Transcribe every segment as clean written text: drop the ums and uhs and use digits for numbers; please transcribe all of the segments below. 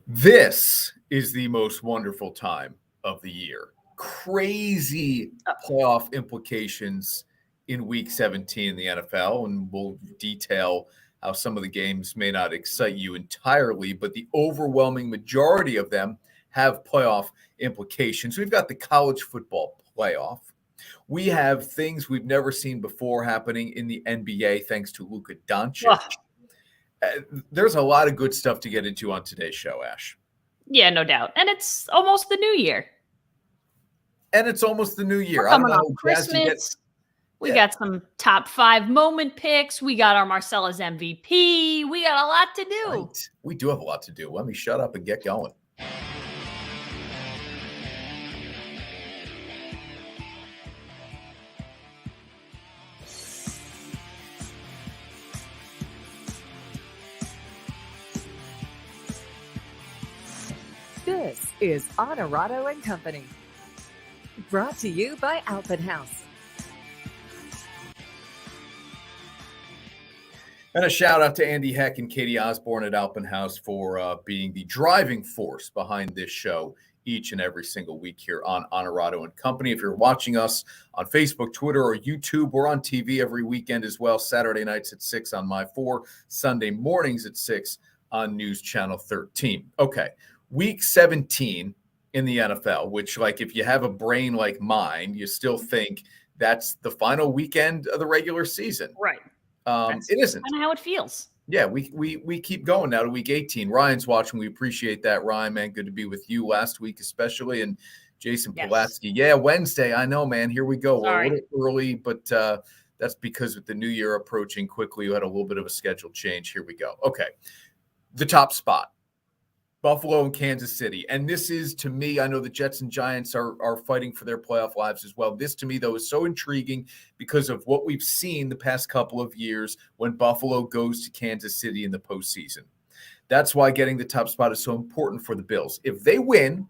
This is the most wonderful time of the year. Crazy playoff implications in week 17 in the NFL, and we'll detail how some of the games may not excite you entirely, but the overwhelming majority of them have playoff implications. We've got the college football playoff. We have things we've never seen before happening in the NBA thanks to Luka Doncic. There's a lot of good stuff to get into on today's show, Ash. Yeah, no doubt. And it's almost the new year. I don't know how Christmas. We got some top 5 moment picks. We got our Marcellus MVP. We got a lot to do. Right. We do have a lot to do. Let me shut up and get going. This is Onorato Company, brought to you by Albany House. And a shout out to Andy Heck and Katie Osborne at Albany House for being the driving force behind this show each and every single week here on Onorato Company. If you're watching us on Facebook, Twitter, or YouTube, we're on TV every weekend as well. Saturday nights at 6 on My 4, Sunday mornings at 6 on News Channel 13. Okay. Week 17 in the NFL, which, like, if you have a brain like mine, you still think that's the final weekend of the regular season. Right. It isn't. Kind of how it feels. Yeah, we keep going now to week 18. Ryan's watching. We appreciate that, Ryan, man. Good to be with you last week especially. And Jason Pulaski. Yeah, Wednesday. I know, man. Here we go. Sorry. We're a little early, but that's because with the new year approaching quickly, you had a little bit of a schedule change. Here we go. Okay. The top spot. Buffalo and Kansas City. And this is, to me, I know the Jets and Giants are fighting for their playoff lives as well. This, to me, though, is so intriguing because of what we've seen the past couple of years when Buffalo goes to Kansas City in the postseason. That's why getting the top spot is so important for the Bills. If they win,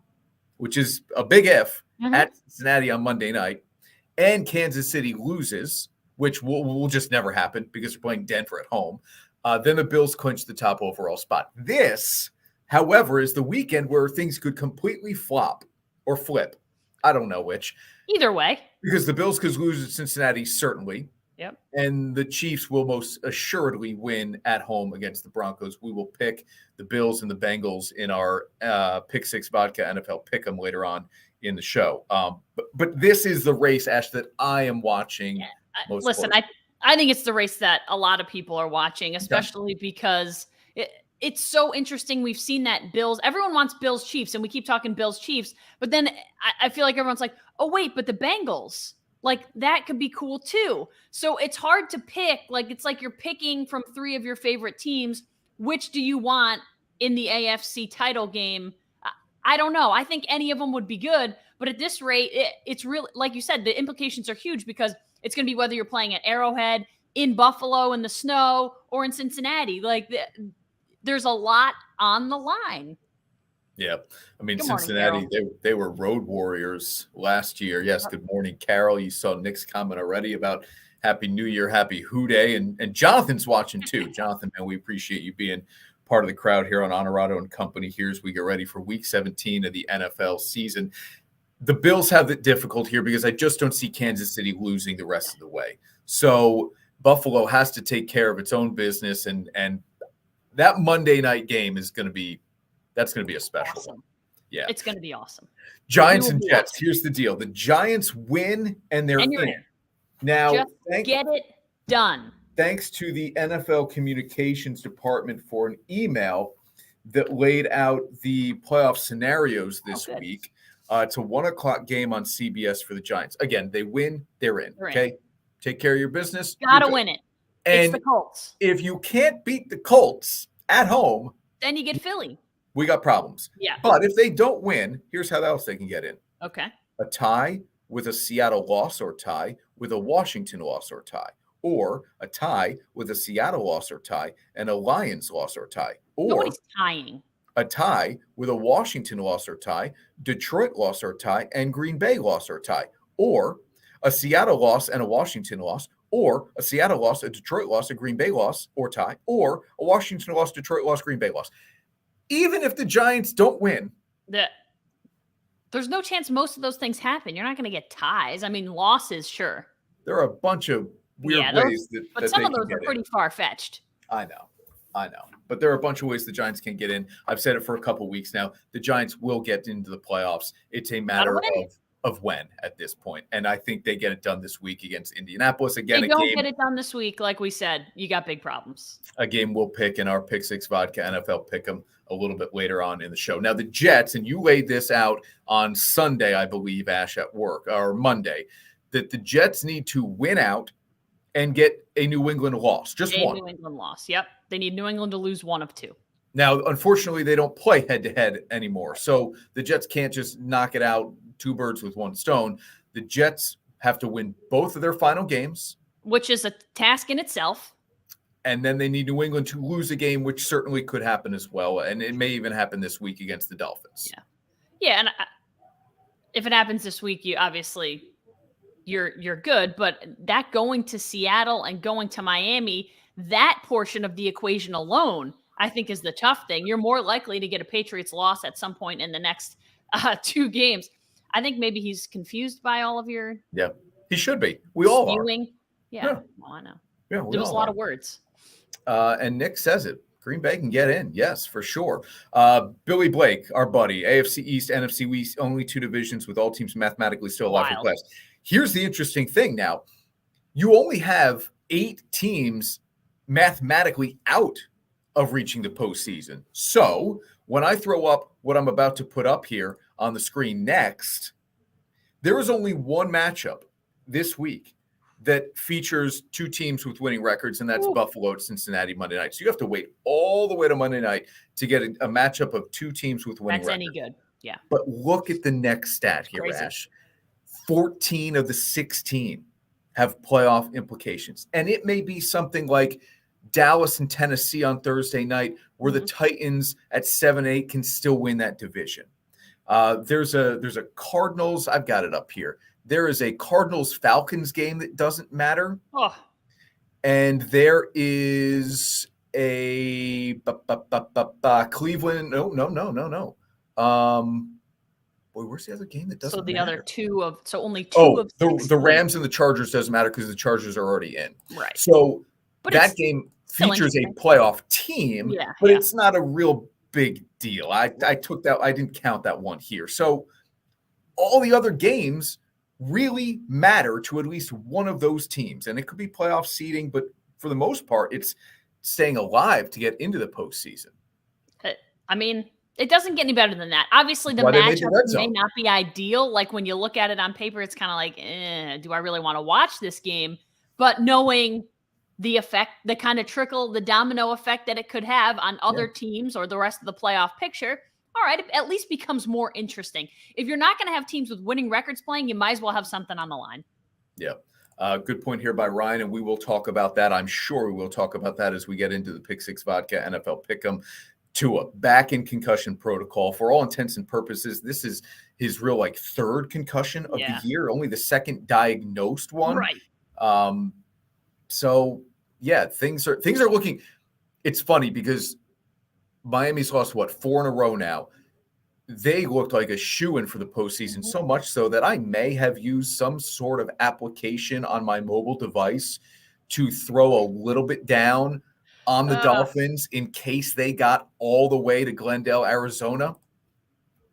which is a big if, at Cincinnati on Monday night, and Kansas City loses, which will just never happen because they're playing Denver at home, then the Bills clinch the top overall spot. This, however, is the weekend where things could completely flop or flip. I don't know which. Either way. Because the Bills could lose at Cincinnati, certainly. Yep. And the Chiefs will most assuredly win at home against the Broncos. We will pick the Bills and the Bengals in our Pick 6 Vodka NFL Pick'em later on in the show. But this is the race, Ash, that I am watching. Yeah. Listen, I think it's the race that a lot of people are watching, especially because it's so interesting. We've seen that Bills, everyone wants Bills Chiefs, and we keep talking Bills Chiefs, but then I feel like everyone's like, oh, wait, but the Bengals, like that could be cool too. So it's hard to pick. Like, it's like you're picking from 3 of your favorite teams. Which do you want in the AFC title game? I don't know. I think any of them would be good, but at this rate, it's really, like you said, the implications are huge because it's going to be whether you're playing at Arrowhead, in Buffalo in the snow, or in Cincinnati. Like, there's a lot on the line. Yeah. I mean, Good Cincinnati, morning, they were road warriors last year. Yes. Good morning, Carol. You saw Nick's comment already about Happy New Year, Happy Hoo Day. And Jonathan's watching too. Jonathan, man, we appreciate you being part of the crowd here on Onorato Company here as we get ready for week 17 of the NFL season. The Bills have it difficult here because I just don't see Kansas City losing the rest of the way. So Buffalo has to take care of its own business, and that Monday night game is going to be a special one. Yeah. It's going to be awesome. Giants and Jets. Awesome. Here's the deal. The Giants win and they're in. Now, just get it done. Thanks to the NFL communications department for an email that laid out the playoff scenarios this week. It's a 1:00 game on CBS for the Giants. Again, they win, they're in. Okay. Take care of your business. Gotta win it. And it's the Colts. If you can't beat the Colts at home, then you get Philly. We got problems. Yeah. But if they don't win, here's how else they can get in. Okay. A tie with a Seattle loss or tie with a Washington loss or tie. Or a tie with a Seattle loss or tie and a Lions loss or tie. Or nobody's tying. A tie with a Washington loss or tie, Detroit loss or tie, and Green Bay loss or tie. Or a Seattle loss and a Washington loss, or a Seattle loss, a Detroit loss, a Green Bay loss or tie, or a Washington loss, Detroit loss, Green Bay loss. even if the Giants don't win, there's no chance most of those things happen. You're not going to get ties. I mean, losses, sure. there are a bunch of weird ways but some of those are pretty far-fetched. I know. But there are a bunch of ways the Giants can get in. I've said it for a couple of weeks now. The Giants will get into the playoffs. It's a matter of when at this point. And I think they get it done this week against Indianapolis. Again, they don't get it done this week. Like we said, you got big problems. A game we'll pick in our Pick Six Vodka NFL Pick'em a little bit later on in the show. Now, the Jets, and you laid this out on Sunday, I believe, Ash, at work, or Monday, that the Jets need to win out and get a New England loss. Just one. New England loss. Yep. They need New England to lose one of two. Now, unfortunately, they don't play head-to-head anymore. So the Jets can't just knock it out, two birds with one stone. The Jets have to win both of their final games. Which is a task in itself. And then they need New England to lose a game, which certainly could happen as well. And it may even happen this week against the Dolphins. Yeah. Yeah, and if it happens this week, you obviously you're good. But that going to Seattle and going to Miami, that portion of the equation alone, I think, is the tough thing. You're more likely to get a Patriots loss at some point in the next 2 games. I think maybe he's confused by all of your. Yeah, he should be. We all are. Yeah. Well, I know. Yeah, there was a lot of words. And Nick says it. Green Bay can get in. Yes, for sure. Billy Blake, our buddy, AFC East, NFC East, only 2 divisions with all teams mathematically still alive for playoffs. Here's the interesting thing now. You only have 8 teams mathematically out of reaching the postseason. So when I throw up what I'm about to put up here on the screen next, there is only one matchup this week that features 2 teams with winning records, and that's Buffalo at Cincinnati Monday night. So you have to wait all the way to Monday night to get a matchup of 2 teams with winning records. That's any good. Yeah. But look at the next stat here, Crazy. Ash. 14 of the 16 have playoff implications. And it may be something like Dallas and Tennessee on Thursday night, where the Titans at 7-8 can still win that division. There's a Cardinals. I've got it up here. There is a Cardinals-Falcons game that doesn't matter. Oh. And there is a Cleveland. No. Boy, where's the other game that doesn't matter? So the other 2 of – so only 2 of 16. The Rams and the Chargers doesn't matter because the Chargers are already in. Right. So that game features a playoff team, but it's not a real big deal. I took that. I didn't count that one here. So all the other games really matter to at least one of those teams. And it could be playoff seeding, but for the most part, it's staying alive to get into the postseason. I mean, it doesn't get any better than that. Obviously, the matchup may not be ideal. Like when you look at it on paper, it's kind of like, do I really want to watch this game? But knowing the effect, the kind of trickle, the domino effect that it could have on other teams or the rest of the playoff picture, all right, it at least becomes more interesting. If you're not going to have teams with winning records playing, you might as well have something on the line. Yeah. Good point here by Ryan, and we will talk about that. I'm sure we will talk about that as we get into the Pick Six Vodka NFL Pick'em. Tua back in concussion protocol. For all intents and purposes, this is his real 3rd concussion of the year, only the 2nd diagnosed one. Right. So yeah, things are looking. It's funny because Miami's lost 4 in a row now. They looked like a shoo-in for the postseason, so much so that I may have used some sort of application on my mobile device to throw a little bit down on the Dolphins in case they got all the way to Glendale, Arizona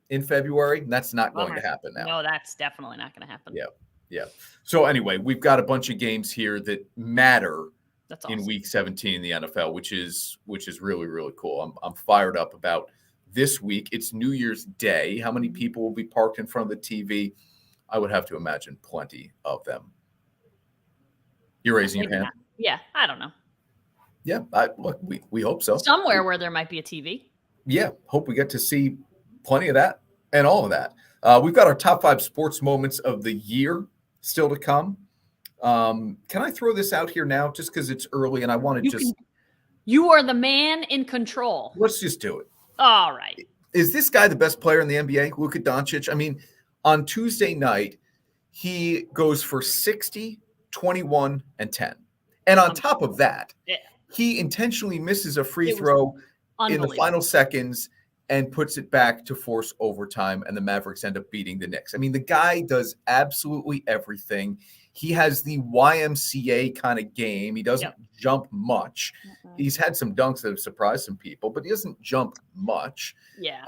in February. That's not going to happen now. No, that's definitely not going to happen. Yeah. So anyway, we've got a bunch of games here that matter in Week 17 in the NFL, which is really, really cool. I'm fired up about this week. It's New Year's Day. How many people will be parked in front of the TV? I would have to imagine plenty of them. You're raising your hand? Yeah, I don't know. Yeah, look, we hope so. Somewhere where there might be a TV. Yeah, hope we get to see plenty of that and all of that. We've got our top 5 sports moments of the year still to come. Can I throw this out here now just because it's early and I want to You are the man in control. Let's just do it. All right. Is this guy the best player in the NBA, Luka Doncic? I mean, on Tuesday night, he goes for 60, 21, and 10. And on top of that, he intentionally misses a free throw in the final seconds and puts it back to force overtime, and the Mavericks end up beating the Knicks. I mean, the guy does absolutely everything. He has the YMCA kind of game. He doesn't jump much. He's had some dunks that have surprised some people, but he doesn't jump much. Yeah.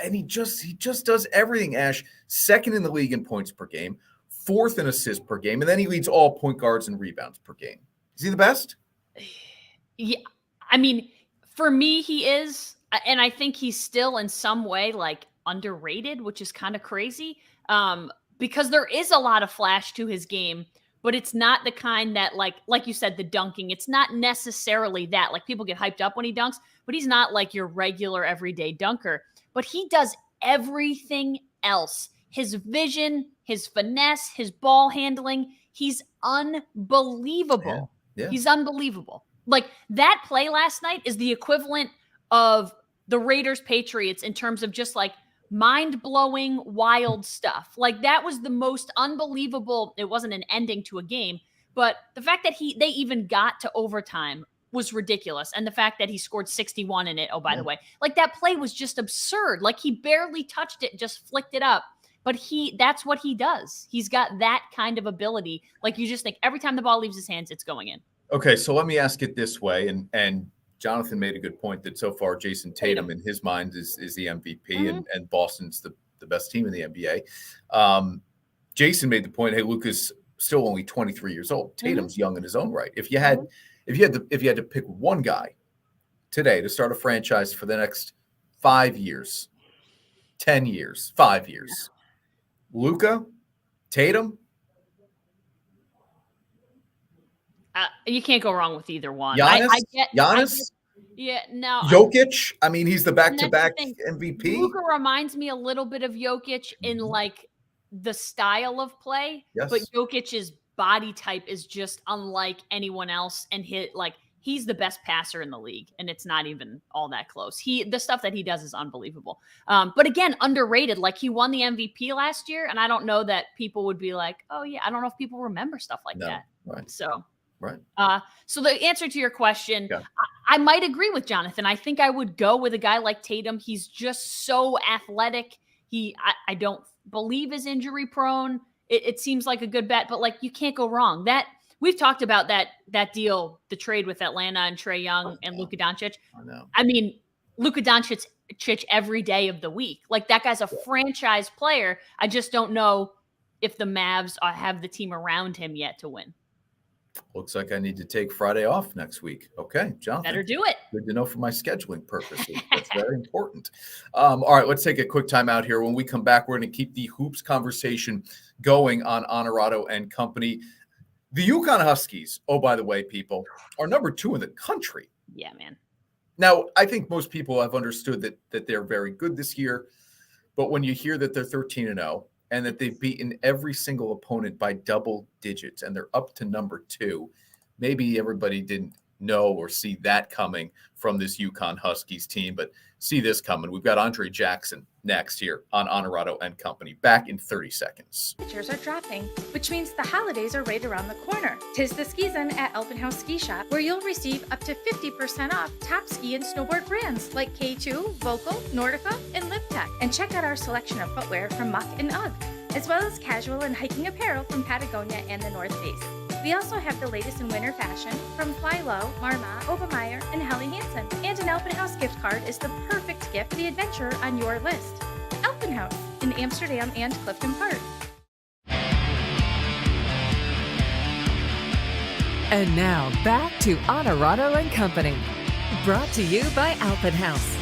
And he just does everything, Ash. Second in the league in points per game, fourth in assists per game, and then he leads all point guards and rebounds per game. Is he the best? Yeah. I mean, for me, he is. And I think he's still in some way like underrated, which is kind of crazy because there is a lot of flash to his game, but it's not the kind that like you said, the dunking. It's not necessarily that. Like people get hyped up when he dunks, but he's not like your regular everyday dunker. But he does everything else. His vision, his finesse, his ball handling. He's unbelievable. Yeah. He's unbelievable. Like that play last night is the equivalent of the Raiders Patriots in terms of just like mind-blowing, wild stuff. Like that was the most unbelievable. It wasn't an ending to a game, but the fact that they even got to overtime was ridiculous. And the fact that he scored 61 in it. Oh, by the way, like that play was just absurd. Like he barely touched it, just flicked it up. But that's what he does. He's got that kind of ability. Like you just think every time the ball leaves his hands, it's going in. Okay. So let me ask it this way. And Jonathan made a good point that so far Jason Tatum in his mind is the MVP and Boston's the best team in the NBA. Jason made the point, hey, Luka's still only 23 years old. Tatum's young in his own right. If you had to pick one guy today to start a franchise for the next 5 years, 10 years, 5 years, Luka, Tatum. You can't go wrong with either one. Giannis? Jokic? I mean, he's the back-to-back MVP. Luka reminds me a little bit of Jokic in like the style of play, but Jokic's body type is just unlike anyone else, and he's the best passer in the league, and it's not even all that close. The stuff that he does is unbelievable. But again, underrated. Like he won the MVP last year, and I don't know that people would be like, oh yeah, I don't know if people remember stuff like that. Right. So. Right. So the answer to your question, I might agree with Jonathan. I think I would go with a guy like Tatum. He's just so athletic. I don't believe is injury prone. It seems like a good bet, but like you can't go wrong. That we've talked about that deal, the trade with Atlanta and Trae Young and Luka Doncic. I know. I mean, Luka Doncic every day of the week. Like that guy's a franchise player. I just don't know if the Mavs have the team around him yet to win. Looks like I need to take Friday off next week. Okay, Jonathan. Better do it. Good to know for my scheduling purposes. That's very important. All right, let's take a quick time out here. When we come back, we're going to keep the hoops conversation going on Onorato and Company. The UConn Huskies, oh, by the way, people, are number 2 in the country. Yeah, man. Now, I think most people have understood that they're very good this year, but when you hear that they're 13-0, and that they've beaten every single opponent by double digits, and they're up to number 2. Maybe everybody didn't know or see that coming from this UConn Huskies team, but see this coming. We've got Andre Jackson next here on Onorato and Company. Back in 30 seconds. Temperatures are dropping, which means the holidays are right around the corner. 'Tis the season at Albany Ski Shop, where you'll receive up to 50% off top ski and snowboard brands like K2, Vocal, Nordica, and LibTech. And check out our selection of footwear from Muck and UGG, as well as casual and hiking apparel from Patagonia and the North Face. We also have the latest in winter fashion from Fly Low, Marmot, Obermeyer, and Helly Hansen. And an Alpenhaus gift card is the perfect gift for the adventure on your list. Alpenhaus in Amsterdam and Clifton Park. And now back to Onorato and Company. Brought to you by Alpenhaus.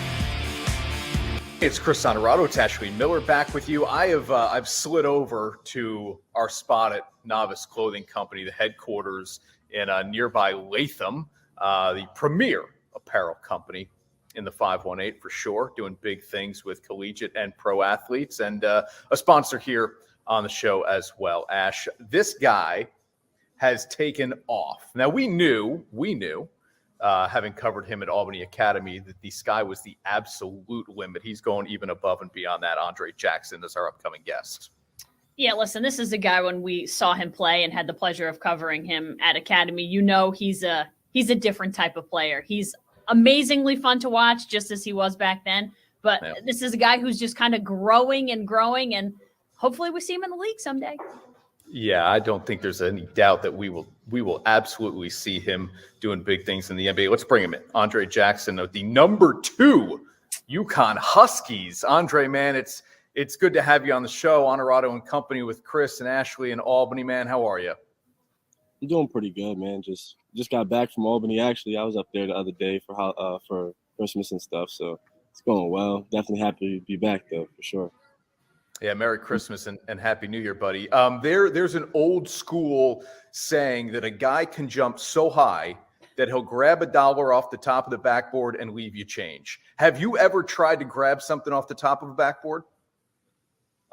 It's Chris Onorato. It's Ashley Miller back with you. I've slid over to our spot at Novice Clothing Company, the headquarters in nearby Latham, the premier apparel company in the 518 for sure, doing big things with collegiate and pro athletes, and a sponsor here on the show as well. Ash, this guy has taken off. Now we knew. Having covered him at Albany Academy, that the sky was the absolute limit. He's going even above and beyond that. Andre Jackson is our upcoming guest. Yeah, listen, this is a guy when we saw him play and had the pleasure of covering him at Academy. You know, he's a different type of player. He's amazingly fun to watch, just as he was back then. But this is a guy who's just kind of growing, and hopefully we see him in the league someday. Yeah, I don't think there's any doubt that we will absolutely see him doing big things in the NBA. Let's bring him in. Andre Jackson of the number 2 UConn Huskies. Andre, man, it's good to have you on the show. Onorato Company with Chris and Ashley in Albany, man. How are you? I'm doing pretty good, man. Just got back from Albany. Actually, I was up there the other day for Christmas and stuff, so it's going well. Definitely happy to be back, though, for sure. Yeah, Merry Christmas and Happy New Year, buddy. There's an old school saying that a guy can jump so high that he'll grab $1 off the top of the backboard and leave you change. Have you ever tried to grab something off the top of a backboard?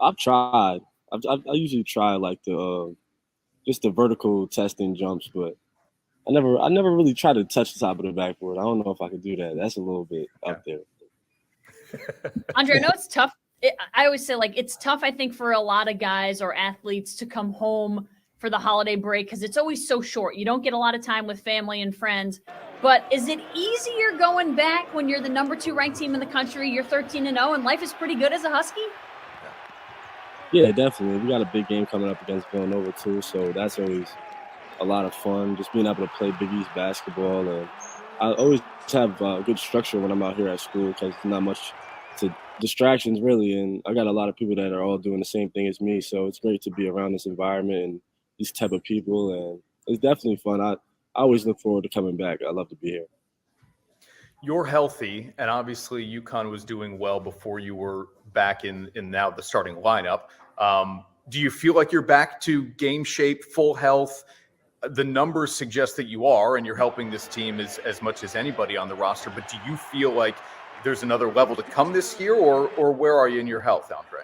I've tried. I usually try like just the vertical testing jumps, but I never really tried to touch the top of the backboard. I don't know if I could do that. That's a little bit up there. Andre, I know it's tough. I always say, like, it's tough, I think, for a lot of guys or athletes to come home for the holiday break because it's always so short. You don't get a lot of time with family and friends. But is it easier going back when you're the number 2 ranked team in the country, you're 13-0, and life is pretty good as a Husky? Yeah, definitely. We got a big game coming up against Villanova, too, so that's always a lot of fun, just being able to play Big East basketball. And I always have good structure when I'm out here at school because there's not much to distractions really, and I got a lot of people that are all doing the same thing as me, so it's great to be around this environment and these type of people, and it's definitely fun. I always look forward to coming back. I love to be here. You're healthy, and obviously UConn was doing well before you were back in now the starting lineup. Do you feel like you're back to game shape, full health? The numbers suggest that you are, and you're helping this team as much as anybody on the roster, but do you feel like there's another level to come this year, or where are you in your health, Andre?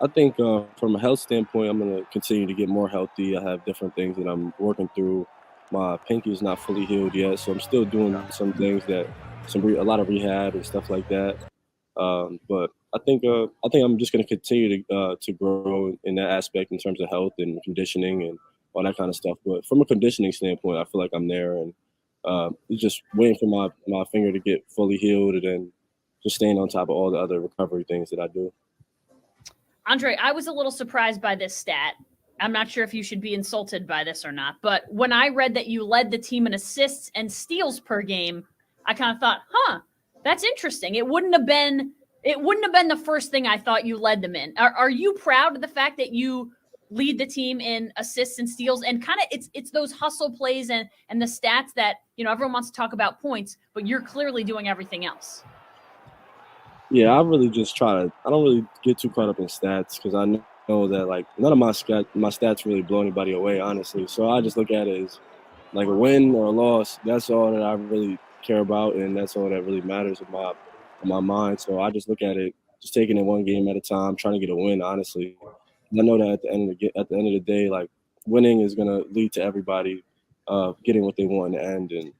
I think from a health standpoint, I'm going to continue to get more healthy. I have different things that I'm working through. My pinky is not fully healed yet, so I'm still doing some things a lot of rehab and stuff like that. But I think I'm just going to continue to grow in that aspect in terms of health and conditioning and all that kind of stuff. But from a conditioning standpoint, I feel like I'm there, and it's just waiting for my finger to get fully healed and then just staying on top of all the other recovery things that I do. Andre, I was a little surprised by this stat. I'm not sure if you should be insulted by this or not, but when I read that you led the team in assists and steals per game, I kind of thought, that's interesting. It wouldn't have been the first thing I thought you led them in. Are you proud of the fact that you lead the team in assists and steals, and kind of it's those hustle plays and the stats that, everyone wants to talk about points, but you're clearly doing everything else? Yeah, I really just I don't really get too caught up in stats because I know that like none of my stats really blow anybody away, honestly. So I just look at it as like a win or a loss. That's all that I really care about, and that's all that really matters in my mind. So I just look at it, just taking it one game at a time, trying to get a win, honestly. I know that at the end of the day, like winning is gonna lead to everybody getting what they want in the end, and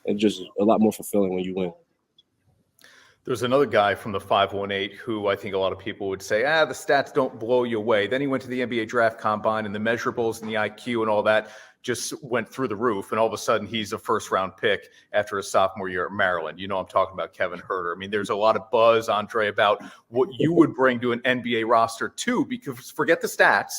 it's just a lot more fulfilling when you win. There's another guy from the 518 who I think a lot of people would say, the stats don't blow you away. Then he went to the NBA draft combine, and the measurables and the IQ and all that just went through the roof. And all of a sudden he's a first-round pick after his sophomore year at Maryland. I'm talking about Kevin Huerter. I mean, there's a lot of buzz, Andre, about what you would bring to an NBA roster too, because forget the stats,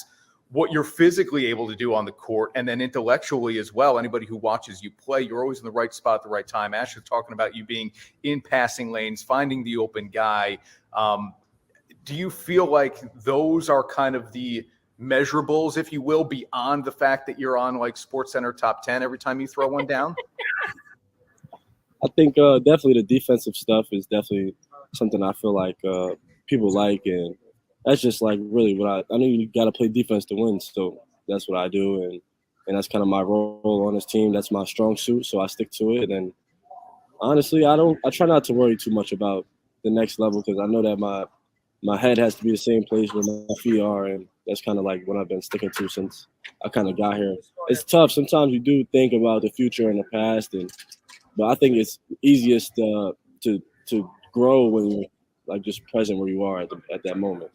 what you're physically able to do on the court, and then intellectually as well. Anybody who watches you play, you're always in the right spot at the right time. Ash is talking about you being in passing lanes, finding the open guy. Do you feel like those are kind of the measurables, if you will, beyond the fact that you're on like SportsCenter top 10 every time you throw one down? I think definitely the defensive stuff is definitely something I feel like people like, and that's just like really what I know. You got to play defense to win, so that's what I do, and that's kind of my role on this team. That's my strong suit, so I stick to it. And honestly, I try not to worry too much about the next level because I know that my head has to be the same place where my feet are, and that's kind of like what I've been sticking to since I kind of got here. It's tough. Sometimes you do think about the future and the past, but I think it's easiest to grow when you're like just present where you are at that moment.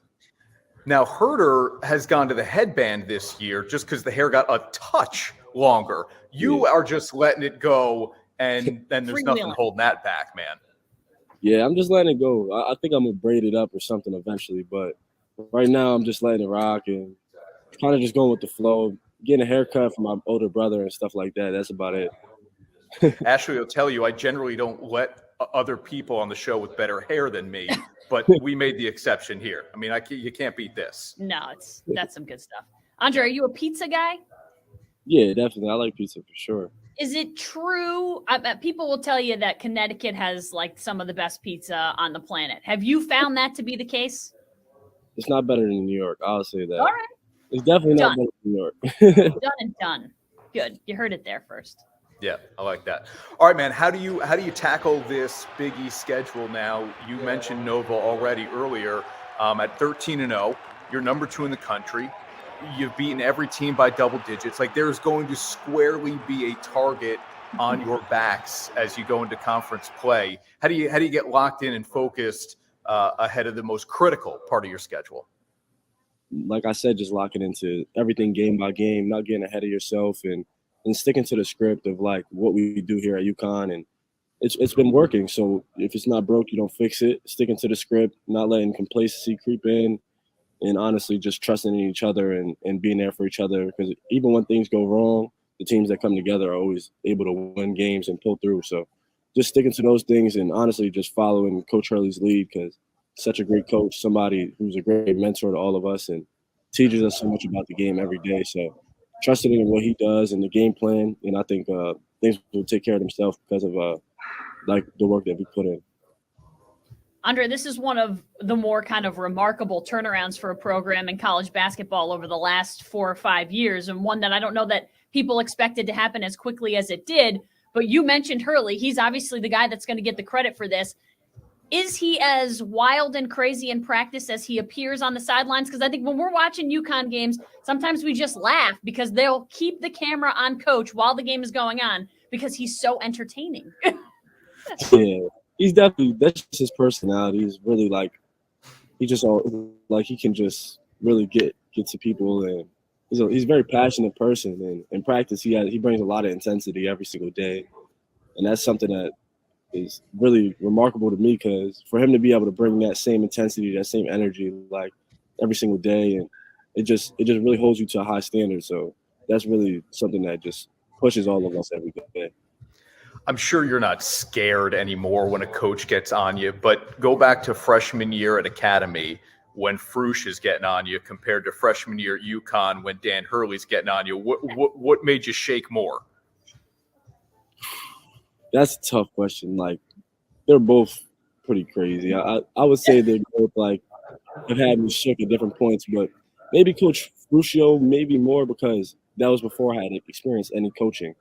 Now, Huerter has gone to the headband this year just because the hair got a touch longer. You are just letting it go, and there's nothing holding that back, man. Yeah, I'm just letting it go. I think I'm gonna braid it up or something eventually, but right now I'm just letting it rock and kind of just going with the flow. Getting a haircut from my older brother and stuff like that. That's about it. Ashley will tell you I generally don't let other people on the show with better hair than me, but we made the exception here. I mean, you can't beat this. No, that's some good stuff. Andre, are you a pizza guy? Yeah, definitely. I like pizza for sure. Is it true? People will tell you that Connecticut has like some of the best pizza on the planet. Have you found that to be the case? It's not better than New York. I'll say that. All right. It's definitely not Done. better than New York. Done and done. Good. You heard it there first. Yeah, I like that. All right, man. How do you tackle this Big East schedule now? You mentioned Nova already earlier. At 13-0, you're number 2 in the country. You've beaten every team by double digits. Like, there's going to squarely be a target on your backs as you go into conference play. How do you get locked in and focused ahead of the most critical part of your schedule? Like I said, just locking into everything game by game, not getting ahead of yourself, and sticking to the script of like what we do here at UConn. And it's been working. So if it's not broke, you don't fix it. Sticking to the script, not letting complacency creep in, and honestly just trusting in each other and being there for each other. Because even when things go wrong, the teams that come together are always able to win games and pull through. So just sticking to those things and honestly just following Coach Hurley's lead, because such a great coach, somebody who's a great mentor to all of us and teaches us so much about the game every day. So trusting in what he does and the game plan, and I think things will take care of themselves because of like the work that we put in. Andre, this is one of the more kind of remarkable turnarounds for a program in college basketball over the last 4 or 5 years, and one that I don't know that people expected to happen as quickly as it did. But you mentioned Hurley. He's obviously the guy that's going to get the credit for this. Is he as wild and crazy in practice as he appears on the sidelines? Because I think when we're watching UConn games, sometimes we just laugh because they'll keep the camera on Coach while the game is going on because he's so entertaining. Yeah, he's definitely, that's just his personality. He's really like, he just like he can just really get to people, and he's a very passionate person. And in practice, he brings a lot of intensity every single day, and that's something that is really remarkable to me, because for him to be able to bring that same intensity, that same energy, like every single day, and it just really holds you to a high standard. So that's really something that just pushes all of us every day. I'm sure you're not scared anymore when a coach gets on you, but go back to freshman year at Academy when Frush is getting on you compared to freshman year at UConn when Dan Hurley's getting on you. What made you shake more? That's a tough question. Like, they're both pretty crazy. I would say they're both like have had me shook at different points, but maybe Coach Fruscio maybe more because that was before I had experienced any coaching.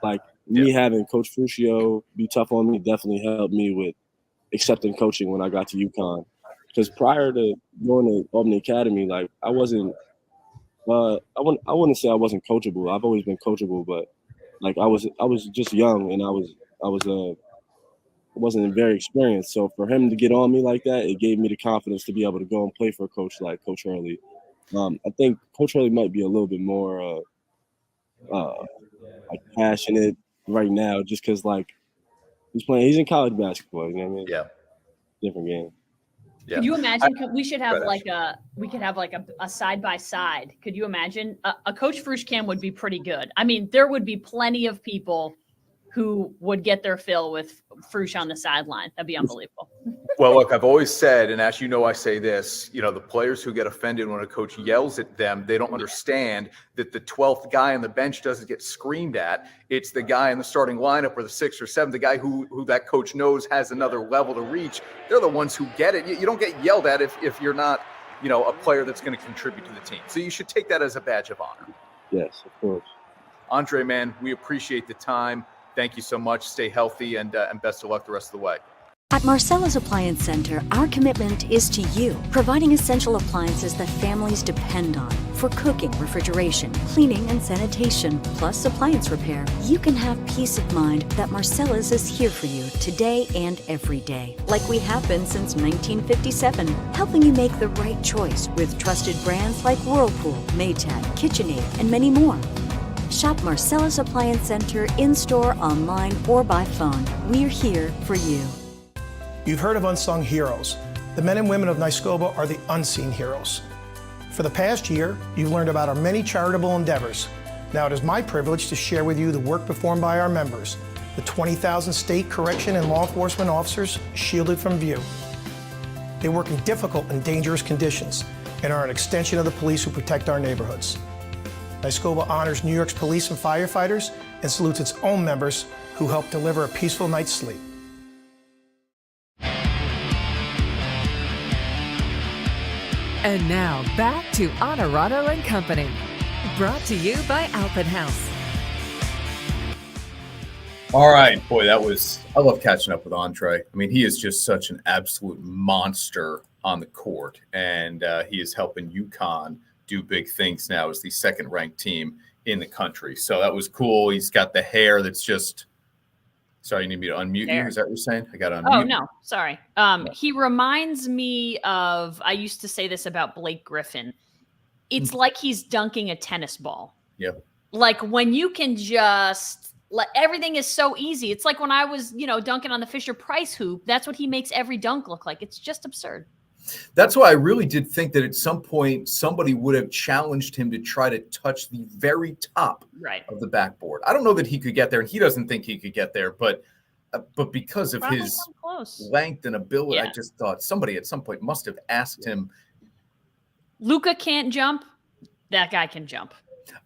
Like me having Coach Fruscio be tough on me definitely helped me with accepting coaching when I got to UConn. Because prior to going to Albany Academy, like I wasn't. I wouldn't say I wasn't coachable. I've always been coachable, but like I was just young and I wasn't very experienced. So for him to get on me like that, it gave me the confidence to be able to go and play for a coach like Coach Hurley. I think Coach Hurley might be a little bit more like passionate right now, just because like he's in college basketball. You know what I mean? Yeah. Different game. Yeah. Could you imagine? We could have like a side by side. Could you imagine a Coach Frushcam would be pretty good? I mean, there would be plenty of people who would get their fill with Frush on the sideline. That'd be unbelievable. Well, look, I've always said, and as you know, I say this, the players who get offended when a coach yells at them, they don't understand that the 12th guy on the bench doesn't get screamed at. It's the guy in the starting lineup or the 6th or 7th, the guy who that coach knows has another level to reach. They're the ones who get it. You don't get yelled at if you're not, a player that's going to contribute to the team. So you should take that as a badge of honor. Yes, of course. Andre, man, we appreciate the time. Thank you so much. Stay healthy and best of luck the rest of the way. At Marcella's Appliance Center, our commitment is to you, providing essential appliances that families depend on for cooking, refrigeration, cleaning, and sanitation, plus appliance repair. You can have peace of mind that Marcella's is here for you today and every day, like we have been since 1957, helping you make the right choice with trusted brands like Whirlpool, Maytag, KitchenAid, and many more. Shop Marcellus Appliance Center in-store, online, or by phone. We're here for you. You've heard of unsung heroes. The men and women of Nyskoba are the unseen heroes. For the past year, you've learned about our many charitable endeavors. Now it is my privilege to share with you the work performed by our members, the 20,000 state correction and law enforcement officers shielded from view. They work in difficult and dangerous conditions and are an extension of the police who protect our neighborhoods. Nyskoba honors New York's police and firefighters and salutes its own members who help deliver a peaceful night's sleep. And now back to Onorato Company. Brought to you by Albany House. All right, boy, I love catching up with Andre. I mean, he is just such an absolute monster on the court, and he is helping UConn do big things now as the second-ranked team in the country. So that was cool. He's got the hair that's just – sorry, you need me to unmute you? Is that what you're saying? I got to unmute. Oh, no, sorry. He reminds me of – I used to say this about Blake Griffin. It's like he's dunking a tennis ball. Yep. Like when you can just – everything is so easy. It's like when I was, dunking on the Fisher-Price hoop. That's what he makes every dunk look like. It's just absurd. That's why I really did think that at some point somebody would have challenged him to try to touch the very top of the backboard. I don't know that he could get there, and he doesn't think he could get there, but because of his length and ability, I just thought somebody at some point must have asked him. Luka can't jump. That guy can jump.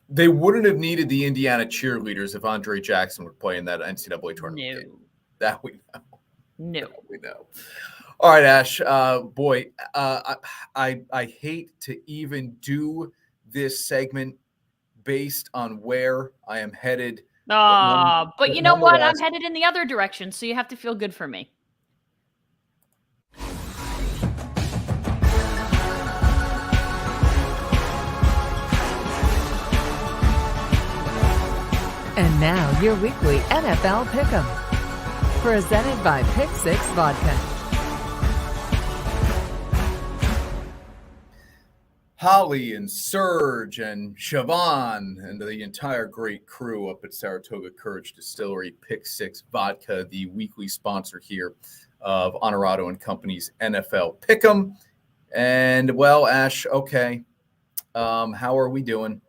They wouldn't have needed the Indiana cheerleaders if Andre Jackson would play in that NCAA tournament game. That we know. No. That we know. All right, Ash. Boy, I hate to even do this segment based on where I am headed. But you know what? I'm headed in the other direction, so you have to feel good for me. And now your weekly NFL Pick'em, presented by Pick Six Vodka. Holly and Serge and Siobhan and the entire great crew up at Saratoga Courage Distillery, Pick Six Vodka, the weekly sponsor here of Onorato Company's NFL Pick'em. And, well, Ash, okay, how are we doing?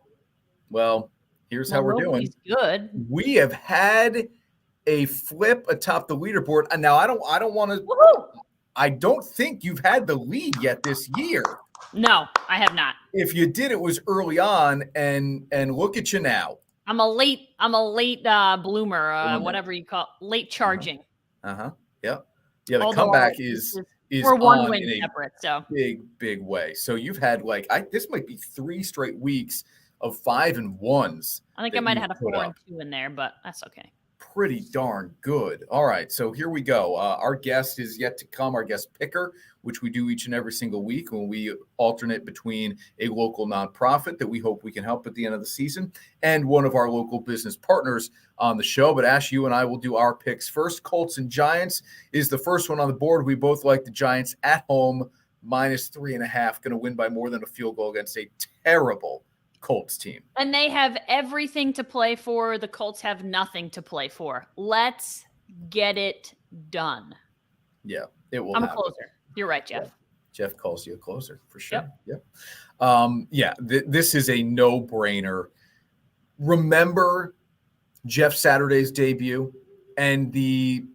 Well, here's how we're doing. Good. We have had a flip atop the leaderboard. And now I don't want to. I don't think you've had the lead yet this year. No, I have not. If you did, it was early on, and look at you now. I'm a late bloomer, whatever you call it, late charging. Yeah. Yeah. The comeback is we're one win separate, so big way. So you've had this might be 3 straight weeks of 5 and 1s. I think I might have had a 4 and 2 in there, but that's okay. Pretty darn good. All right, so here we go. Our guest is yet to come, our guest picker, which we do each and every single week when we alternate between a local nonprofit that we hope we can help at the end of the season and one of our local business partners on the show. But Ash, you and I will do our picks first. Colts and Giants is the first one on the board. We both like the Giants at home, -3.5, going to win by more than a field goal against a terrible Colts team. And they have everything to play for. The Colts have nothing to play for. Let's get it done. Yeah, it will. I'm a closer. You're right, Jeff. Yeah. Jeff calls you a closer for sure. Yep. This is a no-brainer. Remember Jeff Saturday's debut and the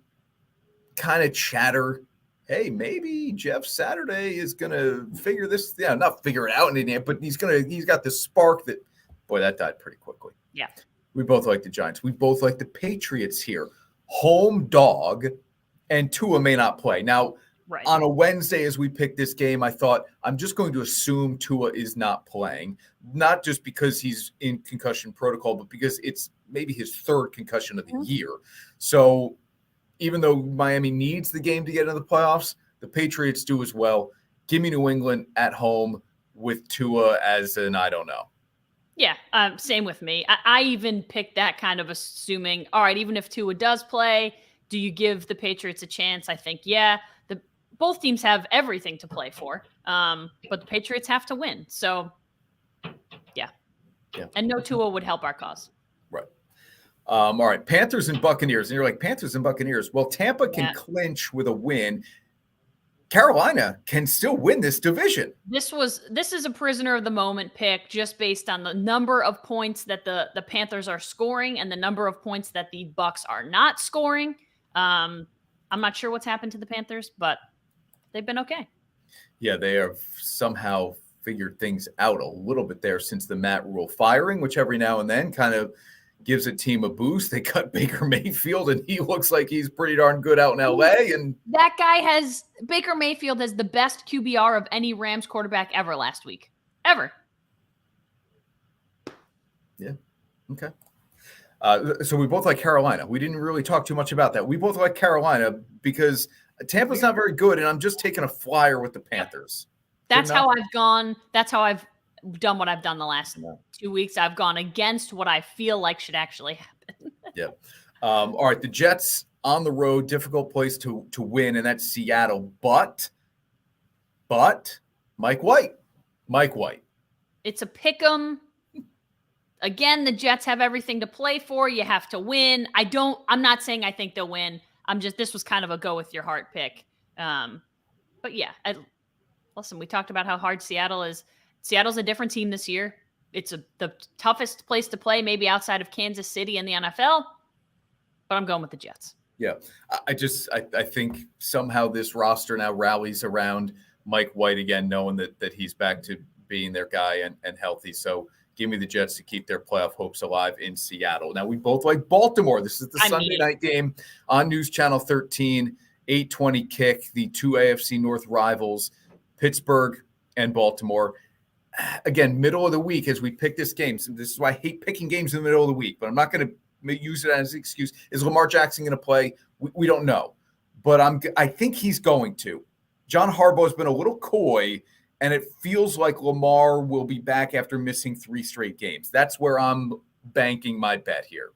kind of chatter. Hey, maybe Jeff Saturday is going to figure this, not figure it out, but he's got this spark that, boy, that died pretty quickly. Yeah. We both like the Giants. We both like the Patriots here. Home dog, and Tua may not play. Now, on a Wednesday as we picked this game, I thought I'm just going to assume Tua is not playing, not just because he's in concussion protocol, but because it's maybe his 3rd concussion of the year. So even though Miami needs the game to get into the playoffs, the Patriots do as well. Give me New England at home with Tua as an I don't know. Yeah, same with me. I even picked that kind of assuming, all right, even if Tua does play, do you give the Patriots a chance? I think, both teams have everything to play for, but the Patriots have to win. So, yeah. And no Tua would help our cause. All right, Panthers and Buccaneers. And you're like, Panthers and Buccaneers. Well, Tampa can Yeah. clinch with a win. Carolina can still win this division. This is a prisoner of the moment pick just based on the number of points that the Panthers are scoring and the number of points that the Bucs are not scoring. I'm not sure what's happened to the Panthers, but they've been okay. Yeah, they have somehow figured things out a little bit there since the Matt Rule firing, which every now and then kind of gives a team a boost. They cut Baker Mayfield, and he looks like he's pretty darn good out in LA. And that guy Baker Mayfield has the best QBR of any Rams quarterback ever last week. Ever. Yeah. Okay. So we both like Carolina. We didn't really talk too much about that. We both like Carolina because Tampa's not very good, and I'm just taking a flyer with the Panthers. That's how I've gone. That's how I've done what I've done the last 2 weeks. I've gone against what I feel like should actually happen. Yeah. All right. The Jets on the road, difficult place to win, and that's Seattle. But Mike White. It's a pick 'em. Again, the Jets have everything to play for. You have to win. I'm not saying I think they'll win. This was kind of a go with your heart pick. But yeah, listen, we talked about how hard Seattle is. Seattle's a different team this year. It's the toughest place to play, maybe outside of Kansas City in the NFL. But I'm going with the Jets. Yeah, I think somehow this roster now rallies around Mike White again, knowing that he's back to being their guy and healthy. So give me the Jets to keep their playoff hopes alive in Seattle. Now, we both like Baltimore. This is the Sunday night game on News Channel 13, 8:20 kick, the two AFC North rivals, Pittsburgh and Baltimore. Again, middle of the week as we pick this game. So this is why I hate picking games in the middle of the week, but I'm not going to use it as an excuse. Is Lamar Jackson going to play? We don't know, but I think he's going to. John Harbaugh has been a little coy, and it feels like Lamar will be back after missing 3 straight games. That's where I'm banking my bet here.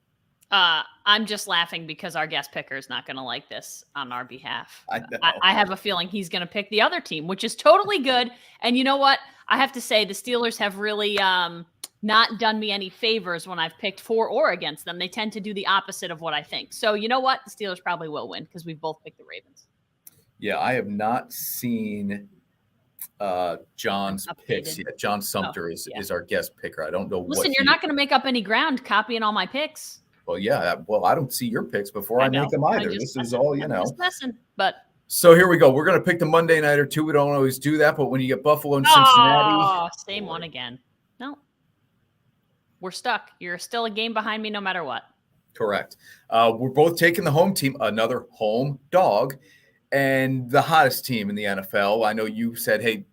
I'm just laughing because our guest picker is not going to like this on our behalf. I have a feeling he's going to pick the other team, which is totally good. And you know what? I have to say the Steelers have really not done me any favors when I've picked for or against them. They tend to do the opposite of what I think. So you know what? The Steelers probably will win because we've both picked the Ravens. Yeah, I have not seen John's picks yet. John Sumter is our guest picker. I don't know. Listen, you're not going to make up any ground copying all my picks. Well, yeah. Well, I don't see your picks before I make them either. This is all, I'm just messing, but. So here we go. We're going to pick the Monday nighter too. We don't always do that, but when you get Buffalo and Cincinnati. Oh, same one again. No. We're stuck. You're still a game behind me no matter what. Correct. We're both taking the home team, another home dog, and the hottest team in the NFL. I know you said, hey,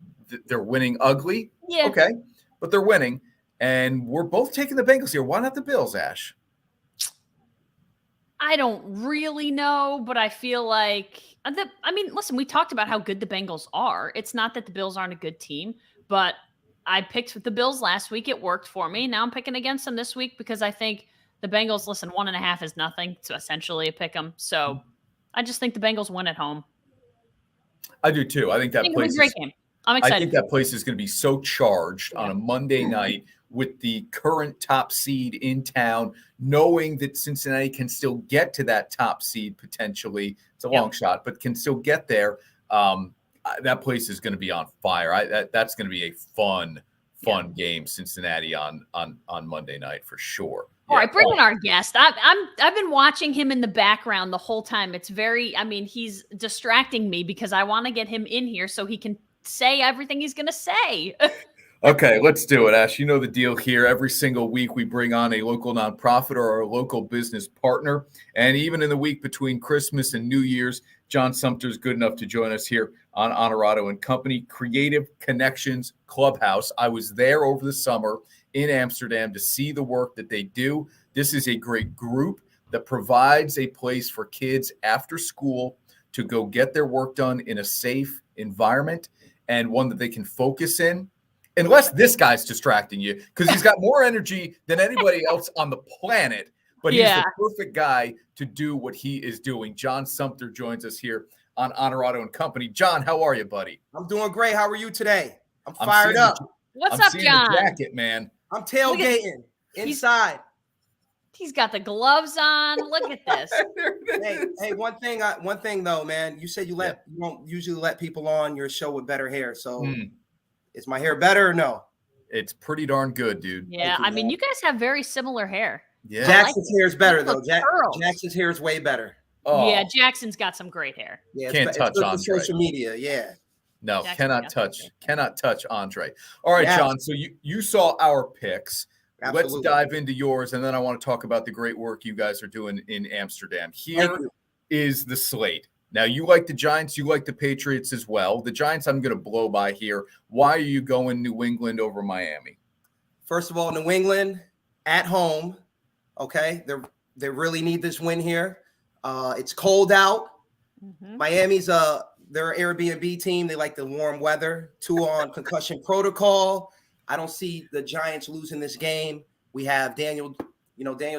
they're winning ugly. Yeah. Okay. But they're winning. And we're both taking the Bengals here. Why not the Bills, Ash? I don't really know, but I feel like listen, we talked about how good the Bengals are. It's not that the Bills aren't a good team, but I picked the Bills last week. It worked for me. Now I'm picking against them this week because I think the Bengals, 1.5 is nothing. It's essentially a pick 'em. So I just think the Bengals win at home. I do too. I think that place is a great game. I'm excited. I think that place is going to be so charged on a Monday night with the current top seed in town, knowing that Cincinnati can still get to that top seed potentially. It's a long shot, but can still get there. That place is going to be on fire. That's going to be a fun game, Cincinnati on Monday night for sure. All right, bring in our guest. I've been watching him in the background the whole time. It's he's distracting me because I want to get him in here so he can say everything he's going to say. Okay, let's do it, Ash. You know the deal here. Every single week we bring on a local nonprofit or a local business partner. And even in the week between Christmas and New Year's, John Sumter is good enough to join us here on Onorato Company Creative Connections Clubhouse. I was there over the summer in Amsterdam to see the work that they do. This is a great group that provides a place for kids after school to go get their work done in a safe environment and one that they can focus in. Unless this guy's distracting you, because he's got more energy than anybody else on the planet, but he's the perfect guy to do what he is doing. John Sumter joins us here on Onorato Company. John, how are you, buddy? I'm doing great. How are you today? I'm fired up. What's up, John? The jacket, man. I'm tailgating inside. He's got the gloves on. Look at this. Hey, one thing though, man. You said you don't usually let people on your show with better hair. So is my hair better or no? It's pretty darn good, dude. Yeah, I mean, you guys have very similar hair. Yeah. Jackson's hair is better though. Curls. Jackson's hair is way better. Oh, Yeah, Jackson's got some great hair. Yeah, Can't touch good for Andre. social media. Yeah. no, Jackson's cannot touch Andre. All right, Yeah. John. So you saw our picks. Absolutely. Let's dive into yours, and then I want to talk about the great work you guys are doing in Amsterdam. Here is the slate. Now, you like the Giants, you like the Patriots as well. The Giants, I'm going to blow by here. Why are you going New England over Miami? First of all, New England at home. Okay, they really need this win here. It's cold out. Miami's they're an Airbnb team. They like the warm weather. 2 on concussion protocol. I don't see the Giants losing this game. We have Daniel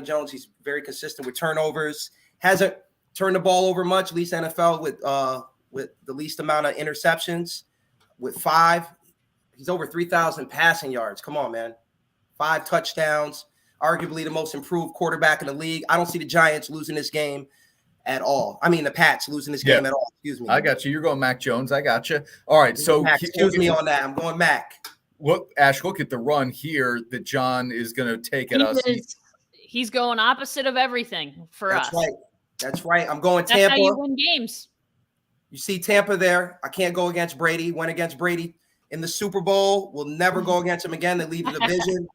Jones. He's very consistent with turnovers. Hasn't turned the ball over much, least NFL with the least amount of interceptions, with 5. He's over 3,000 passing yards. Come on, man. 5 touchdowns. Arguably the most improved quarterback in the league. I don't see the Giants losing this game at all. I mean, the Pats losing this game at all. Excuse me. I got you. You're going Mac Jones. I got you. All right. So Mac, excuse me on that. I'm going Mac. Look, Ash, look at the run here that John is going to take at us. He's going opposite of everything for us. That's right. I'm going That's Tampa. how you win games. You see Tampa there. I can't go against Brady. Went against Brady in the Super Bowl. We'll never go against him again. They lead the division.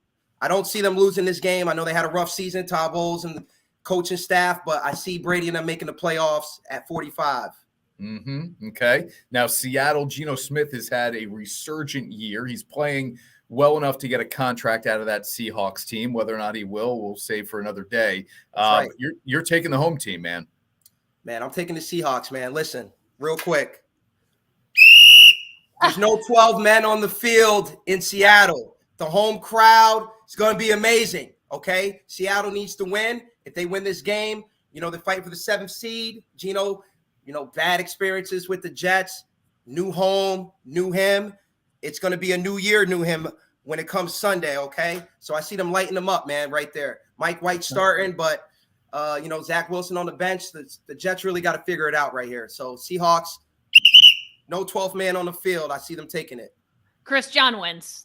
I don't see them losing this game. I know they had a rough season, Todd Bowles and the coaching staff, but I see Brady and them making the playoffs at 45. Okay. Now, Seattle, Geno Smith has had a resurgent year. He's playing well enough to get a contract out of that Seahawks team. Whether or not he will, we'll save for another day. Right. You're taking the home team, man. Man, I'm taking the Seahawks, man. Listen, real quick. There's no 12 men on the field in Seattle. The home crowd is going to be amazing, okay? Seattle needs to win. If they win this game, they fight for the 7th seed. Geno, bad experiences with the Jets, new home, new him. It's going to be a new year, new him when it comes Sunday, okay? So I see them lighting them up, man, right there. Mike White starting, but, Zach Wilson on the bench. The Jets really got to figure it out right here. So Seahawks, no 12th man on the field. I see them taking it. Chris, John wins.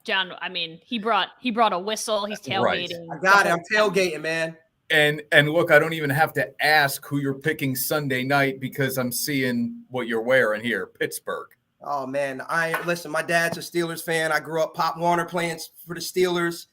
John, I mean, he brought a whistle. He's tailgating. Right. I got it. I'm tailgating, man. And look, I don't even have to ask who you're picking Sunday night because I'm seeing what you're wearing here, Pittsburgh. Oh, man. Listen, my dad's a Steelers fan. I grew up Pop Warner playing for the Steelers.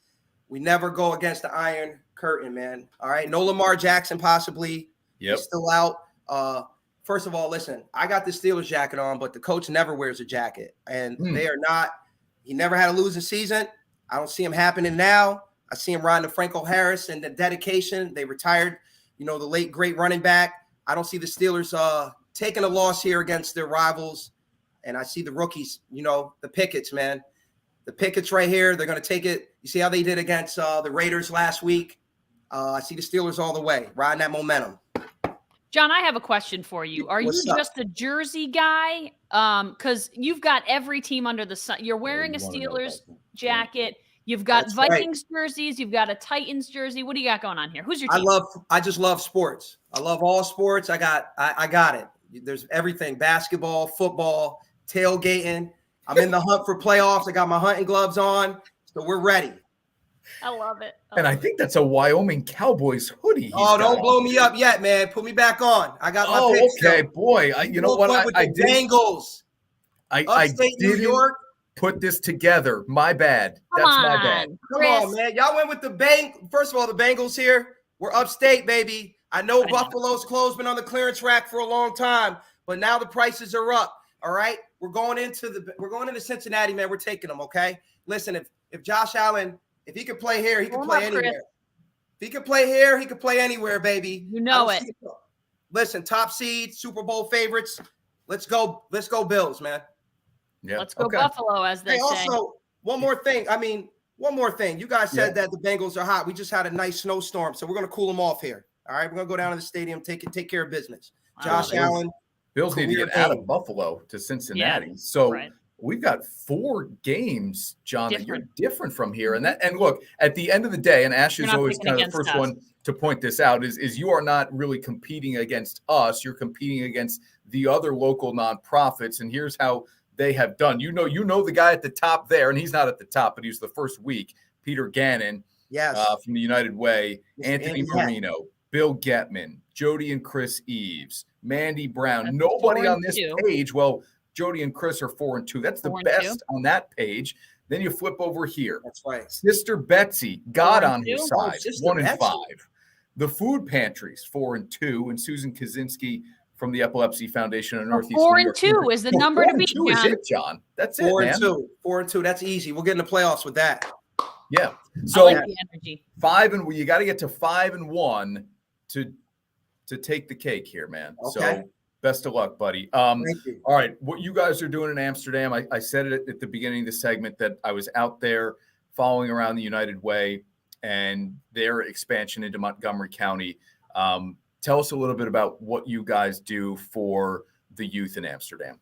We never go against the Iron Curtain, man. All right. No Lamar Jackson, possibly. Yep. He's still out. First of all, listen, I got the Steelers jacket on, but the coach never wears a jacket. And they are not – he never had a losing season. I don't see him happening now. I see him riding to Franco Harris and the dedication. They retired, the late, great running back. I don't see the Steelers taking a loss here against their rivals. And I see the rookies, the Pickets, man. The Pickets right here, they're going to take it. You see how they did against the Raiders last week? I see the Steelers all the way, riding that momentum. John, I have a question for you. Are you just a jersey guy? Because you've got every team under the sun. You're wearing a Steelers jacket. You've got Vikings jerseys. You've got a Titans jersey. What do you got going on here? Who's your team? I just love sports. I love all sports. I got it. There's everything: basketball, football, tailgating. I'm in the hunt for playoffs. I got my hunting gloves on, so we're ready. I love it. And I think that's a Wyoming Cowboys hoodie. Don't blow me up yet, man. Put me back on. I got my picks. Okay, boy. You know what? I did. Bengals. I didn't New York. Put this together. My bad. Come That's on, my bad. Come on, man. Y'all went with the First of all, the Bengals here. We're upstate, baby. I know Buffalo's closed, been on the clearance rack for a long time, but now the prices are up. All right. We're going into Cincinnati, man. We're taking them. Okay. Listen, if Josh Allen, if he could play here, he can play anywhere. Chris. If he can play here, he can play anywhere, baby. You know it. Listen, top seed, Super Bowl favorites. Let's go Bills, man. Yeah. Let's go Buffalo, as they say. Also, one more thing. You guys said that the Bengals are hot. We just had a nice snowstorm, so we're going to cool them off here. All right, we're going to go down to the stadium, take care of business. Josh Allen. Bills need to get out of Buffalo to Cincinnati. So we've got 4 games, John, that you're Different. different from here. And look, at the end of the day, and Ash You're is not always picking kind of the against first us. one to point this out, is you are not really competing against us. You're competing against the other local nonprofits. And here's how they have done. You know the guy at the top there, and he's not at the top, but he was the first week, Peter Gannon. Yes. From the United Way, Mr. Anthony Andy Marino, Bill Getman, Jody and Chris Eves, Mandy Brown. That's Nobody 4 on and this 2. page. Well, Jody and Chris are 4 and 2. That's the 4 and best 2. on that page. Then you flip over here. That's right. Sister Betsy, God 4 and on her 2. side, Oh, Sister 1 and Betsy. 5. The Food Pantries, 4 and 2, and Susan Kaczynski from the Epilepsy Foundation in Northeast 4 New and York. 2 is the No, number 4 to and beat, 2 is John. it, John. That's 4 it, and man. 2. 4 and 2. That's easy. We'll get in the playoffs with that. Yeah. I So like the energy. 5 and you got to get to 5 and 1 to take the cake here, man. Okay. So best of luck, buddy. Thank you. All right, what you guys are doing in Amsterdam, I said it at the beginning of the segment that I was out there following around the United Way and their expansion into Montgomery County. Tell us a little bit about what you guys do for the youth in Amsterdam.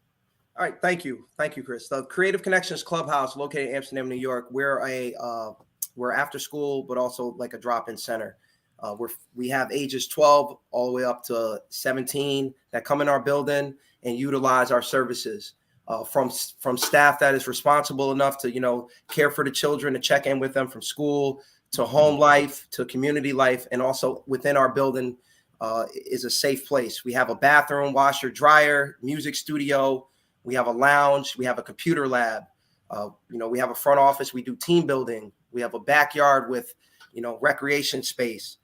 All right. Thank you. Thank you, Chris. The Creative Connections Clubhouse located in Amsterdam, New York. We're after school, but also like a drop-in center. We have ages 12 all the way up to 17 that come in our building and utilize our services from staff that is responsible enough to, care for the children, to check in with them from school to home life to community life. And also within our building is a safe place. We have a bathroom, washer, dryer, music studio. We have a lounge. We have a computer lab. We have a front office. We do team building. We have a backyard with, recreation space.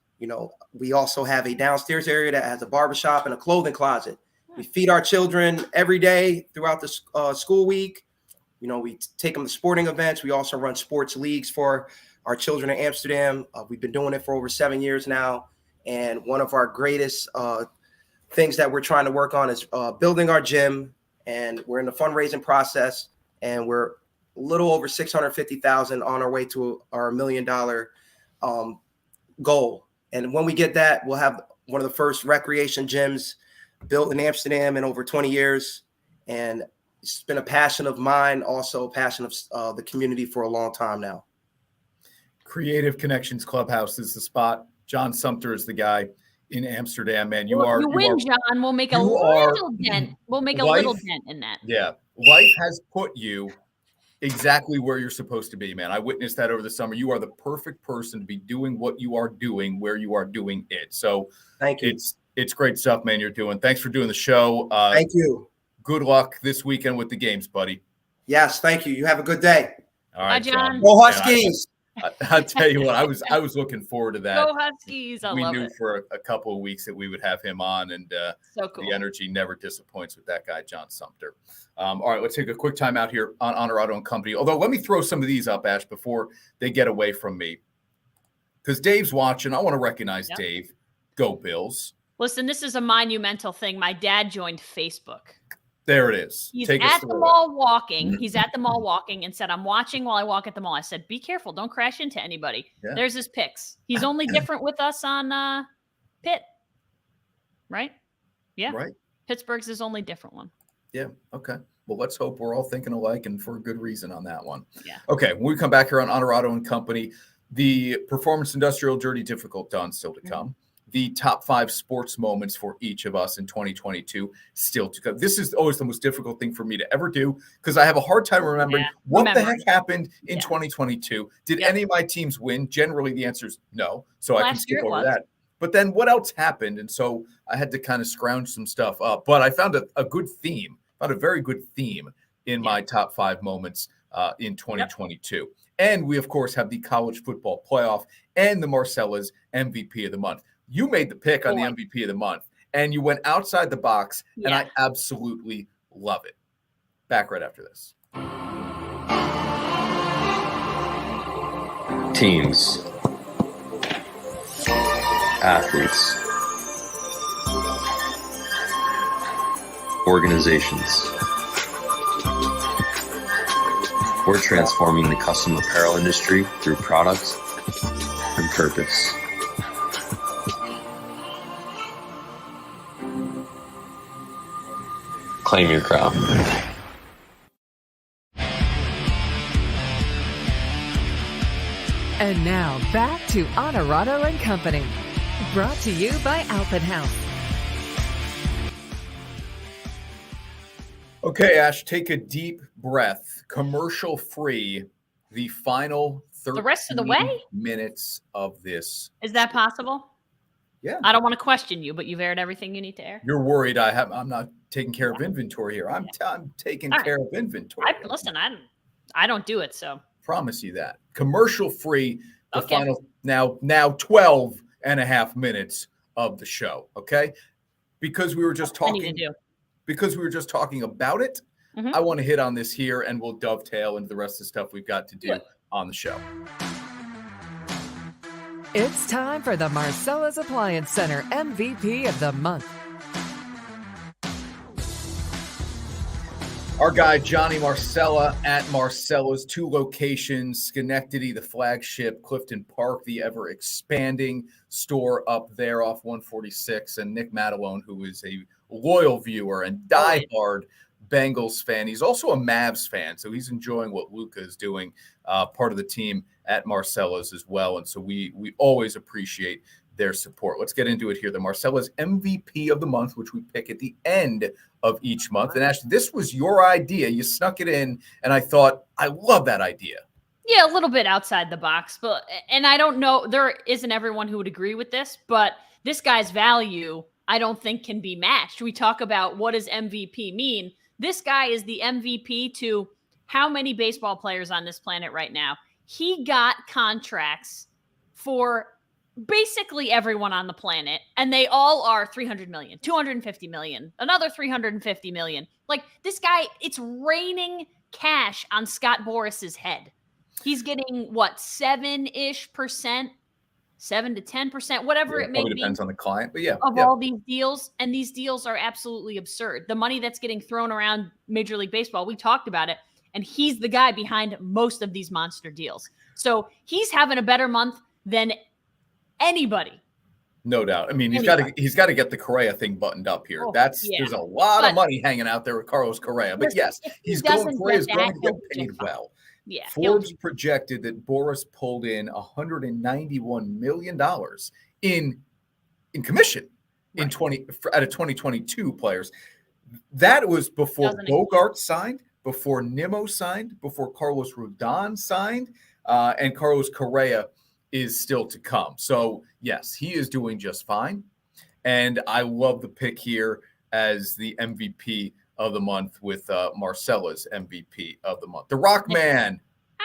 We also have a downstairs area that has a barbershop and a clothing closet. We feed our children every day throughout the school week. We take them to sporting events. We also run sports leagues for our children in Amsterdam. We've been doing it for over 7 years now. And one of our greatest things that we're trying to work on is building our gym. And we're in the fundraising process. And we're a little over 650,000 on our way to our $1 million goal. And when we get that, we'll have one of the first recreation gyms built in Amsterdam in over 20 years. And it's been a passion of mine, also a passion of the community for a long time now. Creative Connections Clubhouse is the spot. John Sumter is the guy in Amsterdam, man. You win, John. We'll make a little dent. We'll make a little dent in that. Yeah. Life has put you exactly where you're supposed to be, man. I witnessed that over the summer. You are the perfect person to be doing what you are doing, where you are doing it. So thank you. It's great stuff, man, you're doing. Thanks for doing the show. Thank you. Good luck this weekend with the games, buddy. Yes, thank you. You have a good day. All right, Bye, John. Go Huskies. I'll tell you what, I was looking forward to that. Go Huskies. I we love knew it. for a couple of weeks that we would have him on, and So cool. the energy never disappoints with that guy, John Sumter. All right, let's take a quick time out here on Onorato Company. Although, let me throw some of these up, Ash, before they get away from me. Because Dave's watching. I want to recognize Dave. Go Bills. Listen, this is a monumental thing. My dad joined Facebook. There it is. He's at the mall walking. He's at the mall walking and said, I'm watching while I walk at the mall. I said, be careful. Don't crash into anybody. Yeah. There's his picks. He's only different with us on Pitt. Right? Yeah. Right. Pittsburgh's his only different one. Yeah. Okay. Well, let's hope we're all thinking alike and for a good reason on that one. Yeah. Okay. When we come back here on Onorato and Company, the Performance Industrial Dirty Difficult done still to come. The top 5 sports moments for each of us in 2022 still to come. This is always the most difficult thing for me to ever do because I have a hard time remembering what the heck happened in 2022. Did any of my teams win? Generally, the answer is no. So I can skip over that. But then what else happened? And so I had to kind of scrounge some stuff up. But I found a good theme, found a very good theme in my top 5 moments in 2022. And we, of course, have the college football playoff and the Marcella's MVP of the month. You made the pick on the MVP of the month, and you went outside the box, and I absolutely love it. Back right after this. Teams, athletes, organizations. We're transforming the custom apparel industry through product and purpose. Claim your crown. And now back to Onorato Company. Brought to you by Albany Academy. Okay, Ash, take a deep breath. Commercial free. The final 13 The rest of the way? minutes of this. Is that possible? Yeah. I don't want to question you, but you've aired everything you need to air. You're worried I'm not taking care of inventory here. I'm taking care of inventory. Listen, I don't do it, so. Promise you that. Commercial free. The final now 12 and a half minutes of the show. Okay. Because we were just talking. Because we were just talking about it, I want to hit on this here, and we'll dovetail into the rest of the stuff we've got to do on the show. It's time for the Marcella's Appliance Center MVP of the month. Our guy, Johnny Marcella at Marcella's, 2 locations, Schenectady, the flagship, Clifton Park, the ever-expanding store up there off 146, and Nick Matalone, who is a loyal viewer and diehard Bengals fan. He's also a Mavs fan, so he's enjoying what Luka is doing, part of the team at Marcella's as well, and so we always appreciate their support. Let's get into it here. The Marcella's MVP of the month, which we pick at the end of each month. And Ash, this was your idea. You snuck it in, and I thought, I love that idea. Yeah, a little bit outside the box, and I don't know, there isn't everyone who would agree with this, but this guy's value, I don't think can be matched. We talk about what does MVP mean. This guy is the MVP to how many baseball players on this planet right now? He got contracts for basically everyone on the planet, and they all are 300 million, 250 million, another 350 million. Like, this guy, it's raining cash on Scott Boris's head. He's getting what, 7-ish%, 7 to 10%, whatever it may be. Depends on the client, but all these deals, and these deals are absolutely absurd. The money that's getting thrown around Major League Baseball, we talked about it, and he's the guy behind most of these monster deals. So he's having a better month than anybody. No doubt. I mean, he's got to get the Correa thing buttoned up here. There's a lot of money hanging out there with Carlos Correa. But yes, Correa's going to get paid well. Yeah. Forbes projected that Boris pulled in $191 million in commission out of 2022 players. That was before Bogart signed, before Nimmo signed, before Carlos Rodon signed, and Carlos Correa is still to come. So yes, he is doing just fine. And I love the pick here as the MVP of the month with Marcella's MVP of the month. The Rock Man.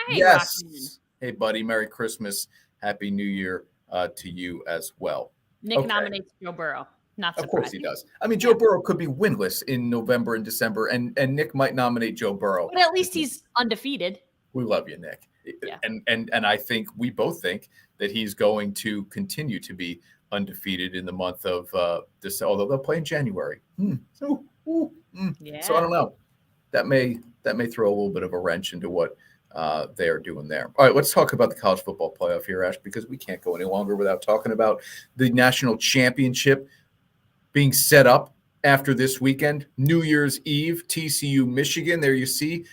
Hey, yes. Rockman. Hey, buddy. Merry Christmas. Happy New Year to you as well. Nick nominates Joe Burrow. Not surprising. Of course he does. I mean, Joe Burrow could be winless in November and December, and Nick might nominate Joe Burrow. But at least he's undefeated. We love you, Nick. Yeah. And I think we both think that he's going to continue to be undefeated in the month of December, although they'll play in January. So I don't know. That may throw a little bit of a wrench into what they're doing there. All right, let's talk about the college football playoff here, Ash, because we can't go any longer without talking about the national championship being set up after this weekend. New Year's Eve, TCU, Michigan. There you see,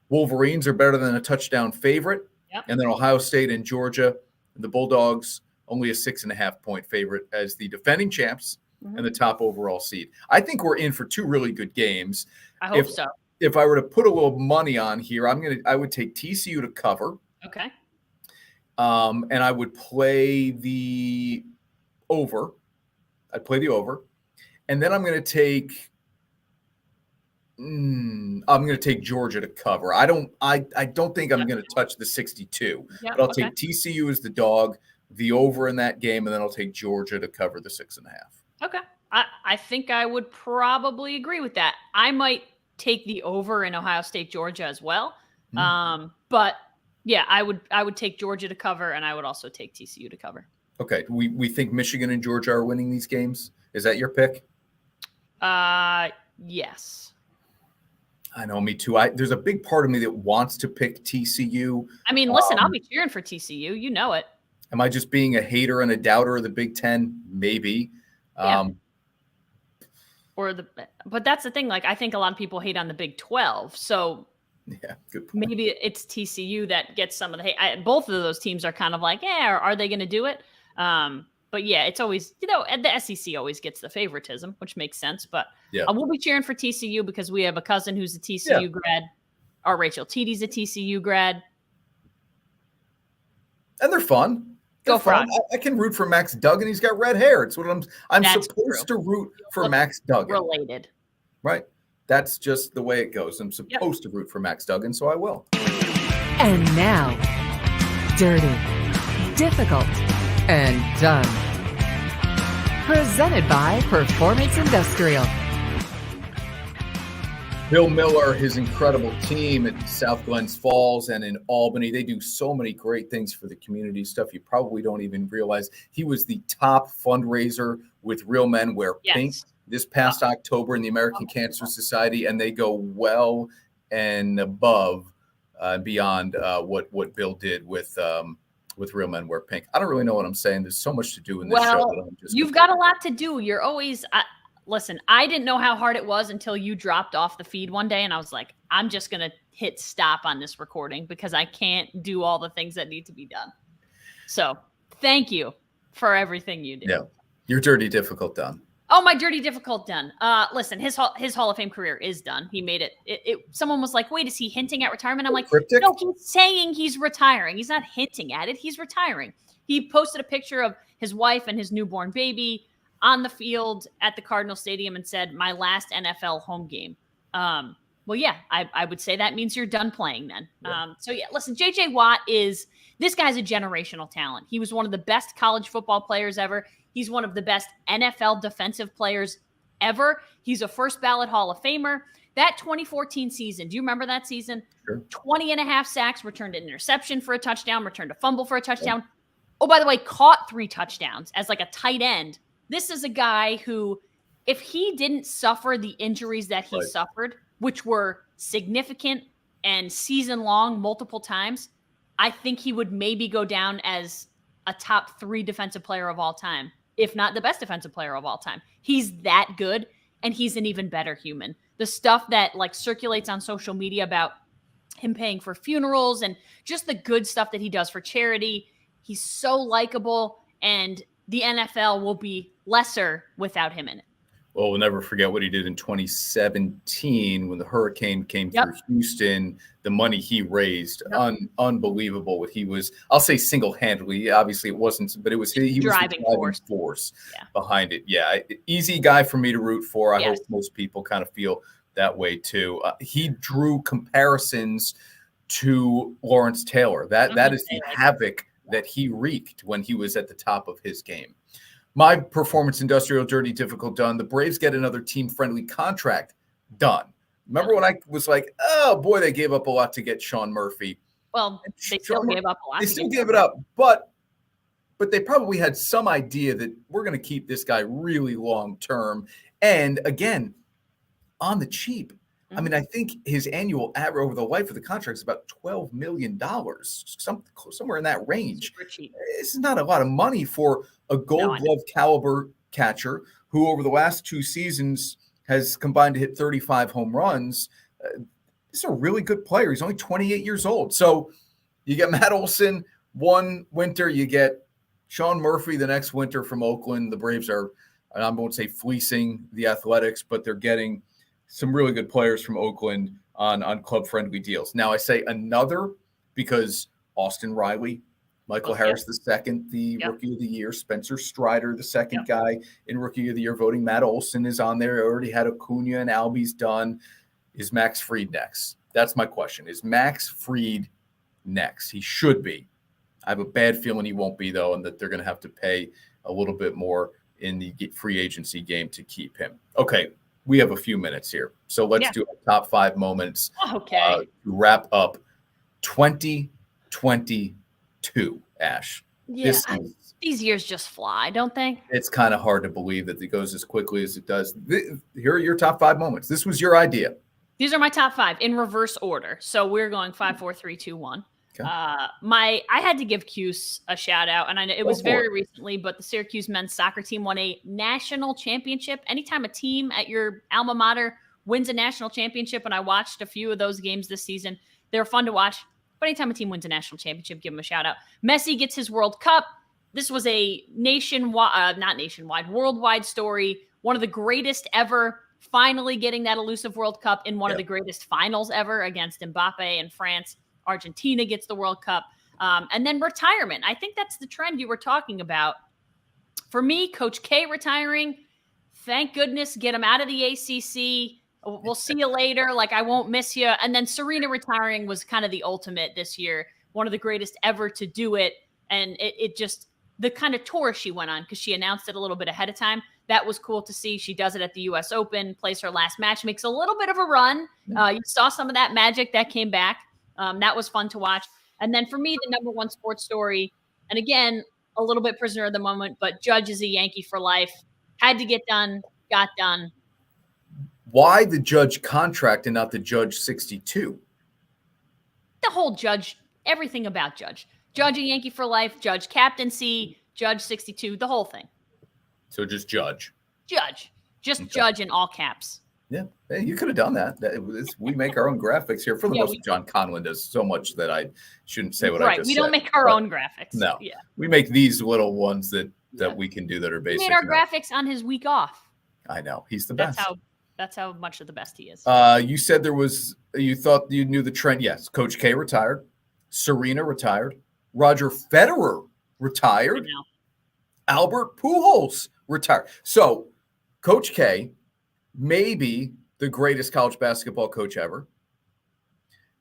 Wolverines are better than a touchdown favorite. Yep. And then Ohio State and Georgia, the Bulldogs, only a 6.5-point favorite as the defending champs and the top overall seed. I think we're in for 2 really good games. I hope so. If I were to put a little money on here, I would take TCU to cover. Okay. And I would play the over. I'd play the over. And then I'm going to take Georgia to cover. I don't think I'm going to touch the 62. But I'll take TCU as the dog, the over in that game, and then I'll take Georgia to cover the 6.5. Okay. I think I would probably agree with that. I might take the over in Ohio State, Georgia as well. But yeah, I would take Georgia to cover, and I would also take TCU to cover. Okay. We think Michigan and Georgia are winning these games. Is that your pick? Yes. I know, me too. There's a big part of me that wants to pick TCU. I mean, listen, I'll be cheering for TCU. You know it. Am I just being a hater and a doubter of the Big Ten? Maybe. Yeah. But that's the thing. Like, I think a lot of people hate on the Big 12. So Yeah, good point. Maybe it's TCU that gets some of the hate. Both of those teams are kind of like, yeah, are they going to do it? But yeah, it's always, the SEC always gets the favoritism, which makes sense. But Yeah. I will be cheering for TCU because we have a cousin who's a TCU grad. Our Rachel Tity's a TCU grad. And they're fun. Go Frogs. I can root for Max Duggan. He's got red hair. It's what I'm That's supposed true. to root for Max Duggan. Related. Right. That's just the way it goes. I'm supposed to root for Max Duggan, so I will. And now, Dirty, Difficult, and Done. Presented by Performance Industrial. Bill Miller, his incredible team at South Glens Falls and in Albany, they do so many great things for the community, stuff you probably don't even realize. He was the top fundraiser with Real Men Wear Pink this past October in the American Cancer Society, and they go well and above beyond what Bill did with Real Men Wear Pink. I don't really know what I'm saying. There's so much to do in this show. You've got a lot to do. You're always listen, I didn't know how hard it was until you dropped off the feed one day, and I was like, I'm just going to hit stop on this recording because I can't do all the things that need to be done. So thank you for everything you do. Yeah, your Dirty Difficult done. Oh, my Dirty Difficult done. Listen, his Hall of Fame career is done. He made it. Someone was like, wait, is he hinting at retirement? I'm like, cryptic? No, he's saying he's retiring. He's not hinting at it. He's retiring. He posted a picture of his wife and his newborn baby on the field at the Cardinal Stadium and said, my last NFL home game. Well, yeah, I would say that means you're done playing then. Yeah. So yeah, listen, JJ Watt this guy's a generational talent. He was one of the best college football players ever. He's one of the best NFL defensive players ever. He's a first ballot Hall of Famer. That 2014 season, do you remember that season? Sure. 20 and a half sacks, returned an interception for a touchdown, returned a fumble for a touchdown. Yeah. Oh, by the way, caught 3 touchdowns as like a tight end. This is a guy who, if he didn't suffer the injuries that he suffered, which were significant and season long multiple times, I think he would maybe go down as a top 3 defensive player of all time, if not the best defensive player of all time. He's that good, and he's an even better human. The stuff that like circulates on social media about him paying for funerals and just the good stuff that he does for charity, he's so likable, and the NFL will be lesser without him in it. Well, we'll never forget what he did in 2017 when the hurricane came through Houston. The money he raised, unbelievable. He was, I'll say, single-handedly. Obviously, it wasn't, but he was the driving force behind it. Yeah, easy guy for me to root for. I hope most people kind of feel that way too. He drew comparisons to Lawrence Taylor. That is the havoc that he wreaked when he was at the top of his game. My Performance Industrial Dirty Difficult done. The Braves get another team-friendly contract done. Remember when I was like, oh, boy, they gave up a lot to get Sean Murphy. Well, they still gave up a lot. They still gave it up, but they probably had some idea that we're going to keep this guy really long-term. And, again, on the cheap. I mean, I think his annual average over the life of the contract is about $12 million, somewhere in that range. Super cheap. It's not a lot of money for a Gold Glove caliber catcher who over the last 2 seasons has combined to hit 35 home runs. He's a really good player. He's only 28 years old. So you get Matt Olson one winter, you get Sean Murphy the next winter from Oakland. The Braves are, I won't say fleecing the Athletics, but they're getting some really good players from Oakland on club-friendly deals. Now, I say another because Austin Riley, Michael Harris II, the Rookie of the Year, Spencer Strider, the second guy in Rookie of the Year voting. Matt Olson is on there. I already had Acuna and Albies done. Is Max Fried next? That's my question. Is Max Fried next? He should be. I have a bad feeling he won't be, though, and that they're going to have to pay a little bit more in the free agency game to keep him. Okay. We have a few minutes here. So let's do our top 5 moments to wrap up 2022, Ash. Yeah, these years just fly, don't they? It's kind of hard to believe that it goes as quickly as it does. Here are your top 5 moments. This was your idea. These are my top 5 in reverse order. So we're going 5, 4, 3, 2, 1. Okay. I had to give Cuse a shout out, and I know it was very recently, but the Syracuse men's soccer team won a national championship. Anytime a team at your alma mater wins a national championship, and I watched a few of those games this season. They're fun to watch. But anytime a team wins a national championship, give them a shout out. Messi gets his World Cup. This was a worldwide story. One of the greatest ever, finally getting that elusive World Cup in one of the greatest finals ever against Mbappe and France. Argentina gets the World Cup. And then retirement. I think that's the trend you were talking about. For me, Coach K retiring, thank goodness, get him out of the ACC. We'll see you later. Like, I won't miss you. And then Serena retiring was kind of the ultimate this year. One of the greatest ever to do it. And it just, the kind of tour she went on, because she announced it a little bit ahead of time. That was cool to see. She does it at the U.S. Open, plays her last match, makes a little bit of a run. You saw some of that magic that came back. That was fun to watch. And then for me, the number one sports story, and again, a little bit prisoner of the moment, but Judge is a Yankee for life. Had to get done, got done. Why the Judge contract and not the Judge 62? The whole Judge, everything about Judge. Judge a Yankee for life, Judge captaincy, Judge 62, the whole thing. So just Judge. Judge. Just Judge in all caps. Yeah, hey, you could have done that. We make our own graphics here. For the most, John Conlon does so much that I shouldn't say what I just said. We don't make our own graphics. No. Yeah. We make these little ones that we can do that are basic. We made our graphics on his week off. I know. He's the best. That's how much of the best he is. You said you thought you knew the trend. Yes. Coach K retired. Serena retired. Roger Federer retired. Albert Pujols retired. So Coach K, maybe the greatest college basketball coach ever.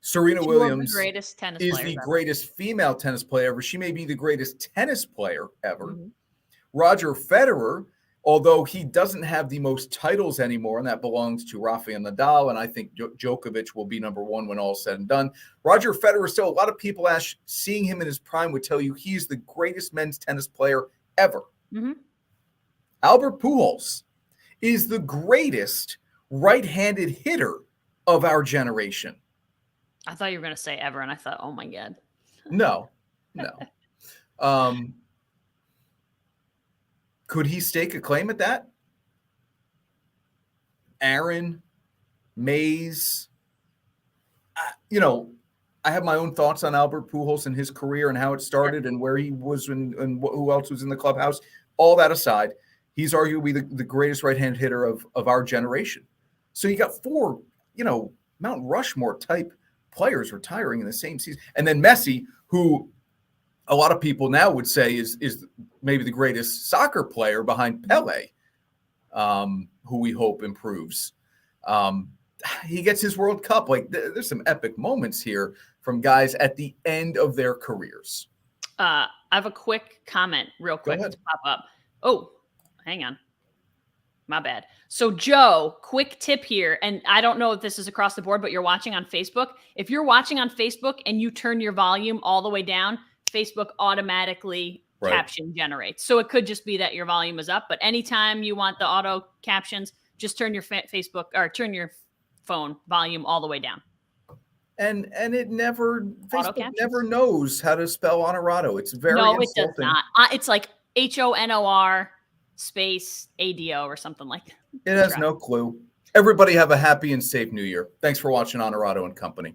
Serena Williams is the greatest female tennis player ever. She may be the greatest tennis player ever. Mm-hmm. Roger Federer, although he doesn't have the most titles anymore, and that belongs to Rafael Nadal, and I think Djokovic will be number one when all is said and done. Roger Federer, still a lot of people seeing him in his prime would tell you he's the greatest men's tennis player ever. Mm-hmm. Albert Pujols is the greatest right-handed hitter of our generation. I thought you were going to say ever, and I thought, oh my God. No. Could he stake a claim at that? Aaron, Mays, I have my own thoughts on Albert Pujols and his career and how it started and where he was and who else was in the clubhouse. All that aside, he's arguably the greatest right-hand hitter of our generation. So you got four, Mount Rushmore type players retiring in the same season. And then Messi, who a lot of people now would say is maybe the greatest soccer player behind Pele, who we hope improves. He gets his World Cup. Like, there's some epic moments here from guys at the end of their careers. I have a quick comment real quick to pop up. Oh, hang on. My bad. So Joe, quick tip here. And I don't know if this is across the board, but you're watching on Facebook. If you're watching on Facebook and you turn your volume all the way down, Facebook automatically caption generates. So it could just be that your volume is up, but anytime you want the auto captions, just turn your Facebook or turn your phone volume all the way down. And Facebook never knows how to spell Onorato. It's very it does not. It's like HONOR space ADO or something like that. It has no clue. Everybody have a happy and safe New Year. Thanks for watching Onorato and Company.